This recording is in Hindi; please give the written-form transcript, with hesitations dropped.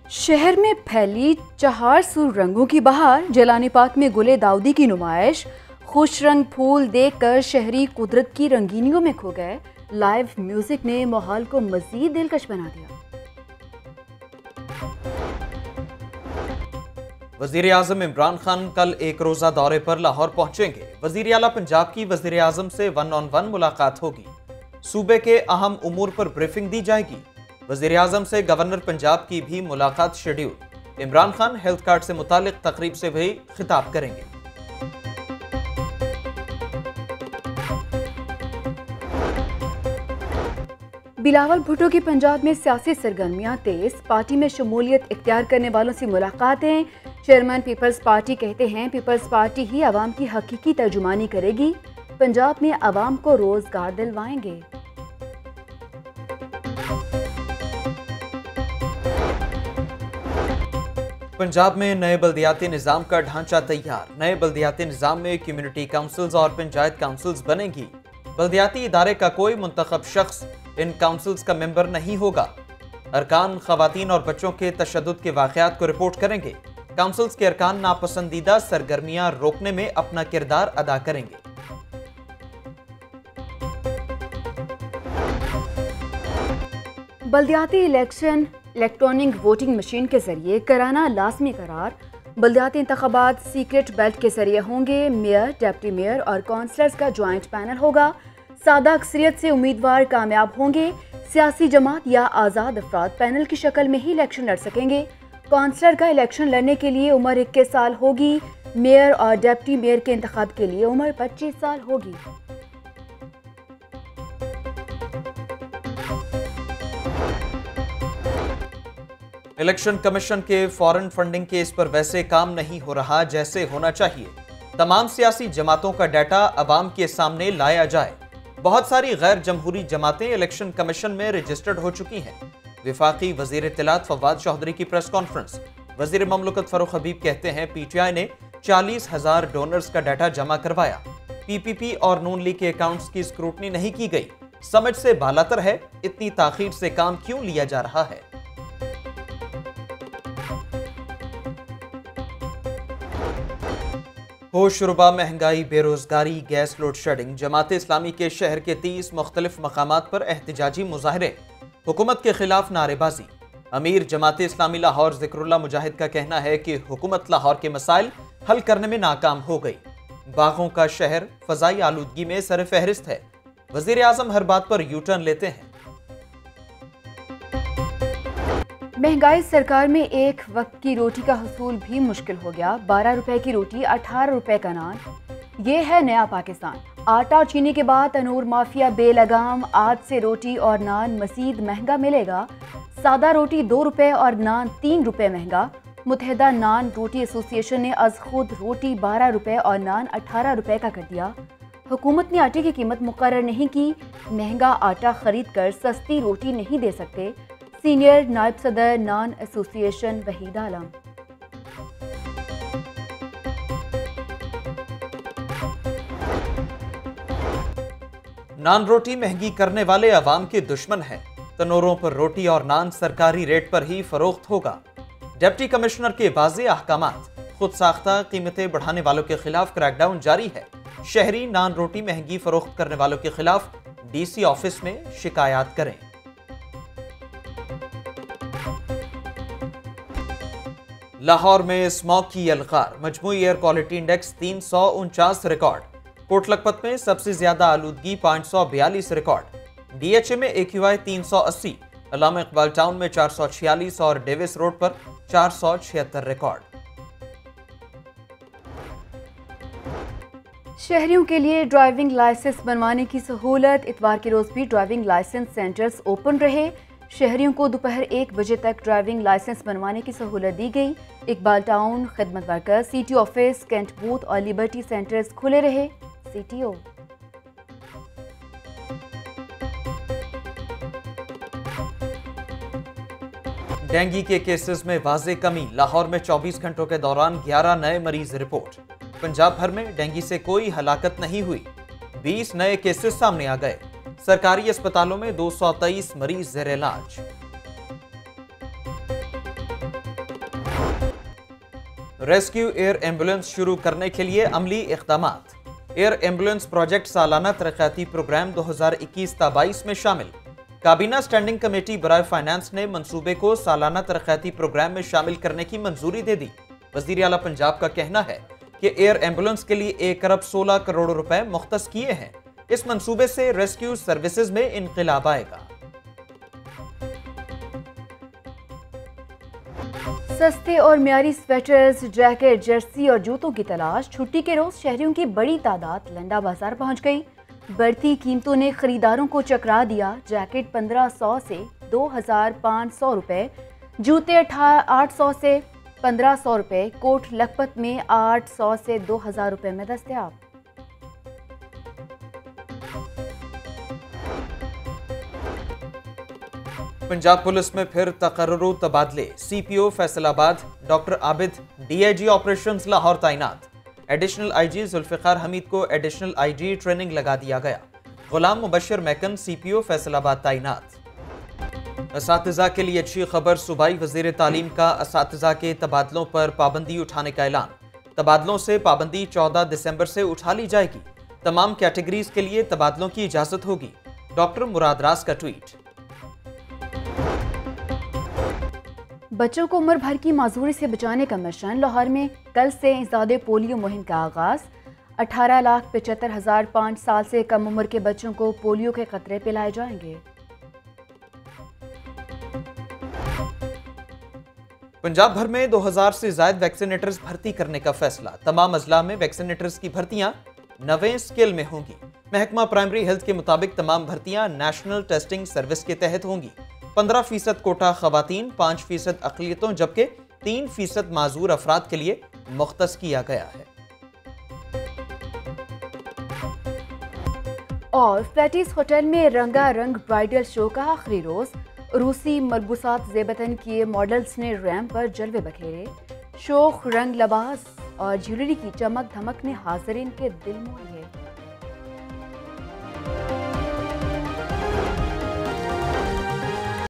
शहर में फैली चहार सुर रंगों की बहार, जलानी पार्क में गुले दाऊदी की नुमाइश, खुश रंग फूल देखकर शहरी कुदरत की रंगीनियों में खो गए। लाइव म्यूजिक ने माहौल को मजीद दिलकश बना दिया। वजीर आजम इमरान खान कल एक रोजा दौरे पर लाहौर पहुंचेंगे। वजीर आला पंजाब की वजीर आजम से 1-on-1 मुलाकात होगी। सूबे के अहम उमूर पर ब्रीफिंग दी जाएगी। वजीर आजम से गवर्नर पंजाब की भी मुलाकात schedule. Imran Khan health card से मुतालिक तकरीब से भी खिताब करेंगे। बिलावल भुट्टो की पंजाब में सियासी सरगर्मियां तेज, पार्टी में शमूलियत इख्तियार करने वालों से मुलाकातें। चेयरमैन पीपल्स पार्टी कहते हैं पीपल्स पार्टी ही अवाम की हकीकी तर्जुमानी करेगी, पंजाब में अवाम को रोजगार दिलवाएंगे। पंजाब में नए बल्दियाती निज़ाम का ढांचा तैयार। नए बल्दियाती निज़ाम में कम्युनिटी काउंसिल्स और पंचायत काउंसिल्स बनेंगी। बल्दियाती इदारे का कोई मुंतखब शख्स इन काउंसिल्स का मेंबर नहीं होगा। अरकान खवातीन और बच्चों के तशद्दुद के वाक़यात को रिपोर्ट करेंगे। काउंसिल्स के अरकान नापसंदीदा सरगर्मियां रोकने में अपना किरदार अदा करेंगे। बल्दियाती इलेक्शन इलेक्ट्रॉनिक वोटिंग मशीन के जरिए कराना लाजमी करार। बल्दियाती इंतखाबात सीक्रेट बैलेट के जरिए होंगे। मेयर, डिप्टी मेयर और काउंसलर्स का ज्वाइंट पैनल होगा। सादा अक्सरियत से उम्मीदवार कामयाब होंगे। सियासी जमात या आज़ाद अफराद पैनल की शक्ल में ही इलेक्शन लड़ सकेंगे। काउंसलर का इलेक्शन लड़ने के लिए उम्र 21 साल होगी। मेयर और डिप्टी मेयर के इंतखाब के लिए उम्र 25 साल होगी। इलेक्शन कमीशन के फॉरेन फंडिंग केस पर वैसे काम नहीं हो रहा जैसे होना चाहिए। तमाम सियासी जमातों का डाटा अवाम के सामने लाया जाए। बहुत सारी गैर जमहूरी जमातें इलेक्शन कमीशन में रजिस्टर्ड हो चुकी हैं। विफाकी वजीर इत्तलात फवाद चौधरी की प्रेस कॉन्फ्रेंस। वजीर ममलकत फरूख हबीब कहते हैं PTI ने 40,000 डोनर्स का डाटा जमा करवाया। PPP और नून लीग के अकाउंट्स की स्क्रूटनी नहीं की गई। समझ से बालातर है, इतनी ताखीर से काम क्यों लिया जा रहा है। होशरुबा महंगाई, बेरोजगारी, gas load shedding. Jamaat Islami के शहर के 30 मुख्तलिफ मकामात पर एहतजाजी मुजाहरे, हुकूमत के खिलाफ नारेबाजी। अमीर जमात इस्लामी लाहौर जिक्रुल्लाह मुजाहिद का कहना है कि हुकूमत लाहौर के मसाइल हल करने में नाकाम हो गई। बागों का शहर फजाई आलूदगी में सर फहरिस्त है। वजीर आजम हर बात पर यू टर्न लेते हैं। महंगाई सरकार में एक वक्त की रोटी का हसूल भी मुश्किल हो गया। 12 रुपए की रोटी, 18 रुपए का नान। ये है नया पाकिस्तान। आटा और चीनी के बाद तनूर माफिया बेलगाम। आज से रोटी और नान मजीद महंगा मिलेगा। सादा रोटी 2 रुपए और नान 3 रुपए महंगा। मुत्तहिदा नान रोटी एसोसिएशन ने अज खुद रोटी 12 रुपए और नान 18 रुपए का कर दिया। हुकूमत ने आटे की कीमत मुकर्रर नहीं की। महंगा आटा खरीद कर सस्ती रोटी नहीं दे सकते। सीनियर नायब सदर नान एसोसिएशन वहीद आलम। नान रोटी महंगी करने वाले अवाम के दुश्मन हैं। तनोरों पर रोटी और नान सरकारी रेट पर ही फरोख्त होगा। डिप्टी कमिश्नर के वाज़े अहकामात। खुद साख्ता कीमतें बढ़ाने वालों के खिलाफ क्रैकडाउन जारी है। शहरी नान रोटी महंगी फरोख्त करने वालों के खिलाफ DC ऑफिस में शिकायत करें। लाहौर में स्मॉग की यलगार। मजमूई air quality index 349 record. Kot Lakhpat में सबसे ज्यादा आलूदगी 542 रिकॉर्ड। DHA में AQI 380। अल्लामा इकबाल टाउन में 446 और डेविस रोड पर 476 रिकॉर्ड। शहरियों के लिए ड्राइविंग लाइसेंस बनवाने की सहूलत। इतवार के रोज भी ड्राइविंग लाइसेंस सेंटर्स ओपन रहे। शहरियों को दोपहर 1 बजे तक ड्राइविंग लाइसेंस बनवाने की सहूलत दी गई। इकबाल टाउन, खिदमत workers, CT office, cantt booth और लिबर्टी सेंटर्स खुले रहे। CTO। डेंगू के केसेस में वाज़े कमी। लाहौर में 24 घंटों के दौरान 11 नए मरीज रिपोर्ट। पंजाब भर में डेंगू से कोई हलाकत नहीं हुई। 20 नए केसेस सामने आ गए। सरकारी अस्पतालों में 223 मरीज ज़ेर इलाज। रेस्क्यू एयर एम्बुलेंस शुरू करने के लिए अमली इक़दामात। एयर एम्बुलेंस प्रोजेक्ट सालाना तरक्याती प्रोग्राम 2021-22 में शामिल। काबीना स्टैंडिंग कमेटी बराए फाइनेंस ने मंसूबे को सालाना तरक्याती प्रोग्राम में शामिल करने की मंजूरी दे दी। वज़ीर आला पंजाब का कहना है कि एयर एम्बुलेंस के लिए 1 अरब 16 करोड़ रुपए मुख्तस किए हैं। इस मंसूबे से रेस्क्यू सर्विसेज में इनकलाब आएगा। सस्ते और मियारी स्वेटर्स, जैकेट, जर्सी और जूतों की तलाश। छुट्टी के रोज शहरियों की बड़ी तादाद लंडा बाजार पहुंच गई। बढ़ती कीमतों ने खरीदारों को चकरा दिया। जैकेट 1500 से 2500 रुपए, जूते 800 से 1500 रुपए, कोट लखपत में 800 से 2000 रुपए में दस्तयाब। पंजाब पुलिस में फिर तकर्रुर तबादले। CPO Faisalabad doctor Abid DIG operations Lahore तैनात। एडिशनल आईजी जुल्फिकार हमीद को एडिशनल आईजी ट्रेनिंग लगा दिया गया। गुलाम मुबशर मैकन सीपीओ फैसलाबाद तैनात। असातिज़ा के लिए अच्छी खबर। सूबाई वज़ीर तालीम का असातिज़ा के तबादलों पर पाबंदी उठाने का ऐलान। तबादलों से पाबंदी 14 दिसंबर से उठा ली जाएगी। तमाम कैटेगरीज के लिए तबादलों की इजाजत होगी। डॉक्टर मुराद रास का ट्वीट। बच्चों को उम्र भर की माजूरी से बचाने का मिशन। लाहौर में कल से इंसदादे पोलियो मुहिम का आगाज। 18,75,000 5 साल से कम उम्र के बच्चों को पोलियो के खतरे पिलाए जाएंगे। पंजाब भर में 2000 से ज्यादा वैक्सीनेटर्स भर्ती करने का फैसला। तमाम अजला में वैक्सीनेटर्स की भर्तियां नवे स्केल में होंगी। महकमा प्राइमरी हेल्थ के मुताबिक तमाम भर्तियां नेशनल टेस्टिंग सर्विस के तहत होंगी। 15% कोटा खवातीन, 5% अक़लियतों जबकि 3% माजूर अफराद के लिए मुख्तस किया गया है। और फ्लैटिस होटल में रंगारंग ब्राइडल शो का आखिरी रोज। रूसी मलबूसात ज़ेबतन किए मॉडल्स ने रैंप पर जलवे बखेरे। शोख रंग लबास और ज्वेलरी की चमक धमक ने हाज़रीन के दिल मोह लिए।